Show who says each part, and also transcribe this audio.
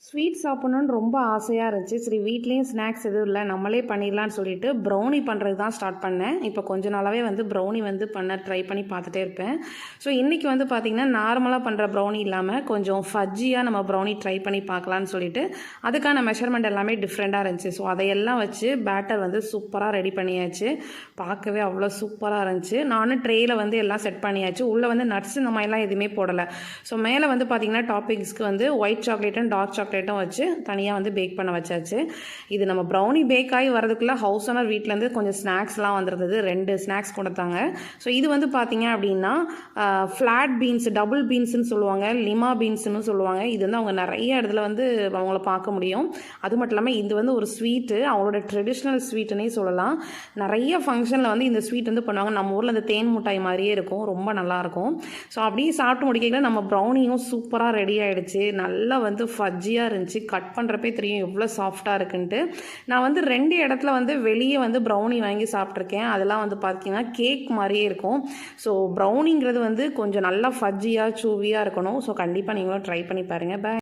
Speaker 1: Sweet சாப்பிட்ணுன்னு ரொம்ப ஆசையாக இருந்துச்சு. சரி வீட்லேயும் ஸ்நாக்ஸ் எதுவும் இல்லை, நம்மளே பண்ணிடலான்னு சொல்லிட்டு ப்ரௌனி பண்ணுறது தான் ஸ்டார்ட் பண்ணேன். இப்போ கொஞ்ச நாளாகவே வந்து ப்ரௌனி வந்து ட்ரை பண்ணி பார்த்துட்டே இருப்பேன். ஸோ இன்றைக்கி வந்து பார்த்திங்கன்னா நார்மலாக பண்ணுற ப்ரௌனி இல்லாமல் கொஞ்சம் ஃபஜ்ஜியாக நம்ம ப்ரௌனி ட்ரை பண்ணி பார்க்கலான்னு சொல்லிட்டு அதுக்கான மெஷர்மெண்ட் எல்லாமே டிஃப்ரெண்ட்டாக இருந்துச்சு. ஸோ அதையெல்லாம் வச்சு பேட்டர் வந்து சூப்பராக ரெடி பண்ணியாச்சு. பார்க்கவே அவ்வளோ சூப்பராக இருந்துச்சு. நானும் ட்ரேயில் வந்து எல்லாம் செட் பண்ணியாச்சு. உள்ளே வந்து நட்ஸ் இந்த மாதிரிலாம் எதுவுமே போடலை. ஸோ மேலே வந்து பார்த்திங்கன்னா டாப்பிங்ஸ்க்கு வந்து ஒயிட் சாக்லேட் அண்ட் டார்க் சாக்லேட்டும் வச்சு தனியாக வந்து பேக் பண்ண வச்சாச்சு. இது நம்ம ப்ரௌனி பேக் ஆகி வரதுக்குள்ளே ஹவுஸ் ஓனர் வீட்டிலேருந்து கொஞ்சம் ஸ்நாக்ஸ்லாம் வந்துருந்தது. 2 ஸ்நாக்ஸ் கொடுத்தாங்க. ஸோ இது வந்து பார்த்திங்க அப்படின்னா ஃப்ளாட் பீன்ஸ், டபுள் பீன்ஸ்னு சொல்லுவாங்க, லிமா பீன்ஸ்னு சொல்லுவாங்க. இது வந்து அவங்க நிறைய இடத்துல வந்து அவங்கள பார்க்க முடியும். அது மட்டும் இல்லாமல் இது வந்து ஒரு ஸ்வீட்டு, அவங்களோட ட்ரெடிஷ்னல் ஸ்வீட்டுன்னே சொல்லலாம். நிறைய ஃபங்க்ஷனில் வந்து இந்த ஸ்வீட் வந்து பண்ணுவாங்க. நம்ம ஊரில் இந்த தேன் மிட்டாய் மாதிரியே இருக்கும், ரொம்ப நல்லாயிருக்கும். ஸோ அப்படியே சாப்பிட்டு முடிக்கல நம்ம ப்ரௌனியும் சூப்பராக ரெடி ஆகிடுச்சு. நல்லா வந்து ஃபஜ்ஜியாக இருந்துச்சு. கட் பண்ணுறப்பே தெரியும் எவ்வளோ சாஃப்டாக இருக்குன்ட்டு. நான் வந்து 2 இடத்துல வந்து வெளியே வந்து ப்ரௌனி வாங்கி சாப்பிட்ருக்கேன். அதெல்லாம் வந்து பார்த்திங்கன்னா கேக் மாதிரியே இருக்கும். ஸோ ப்ரௌனிங்கிறது வந்து கொஞ்சம் நல்லா ஃபஜ்ஜியாக சூவியாக இருக்கணும். ஸோ கண்டிப்பாக நீங்களும் ட்ரை பண்ணி பாருங்கள். பாய்.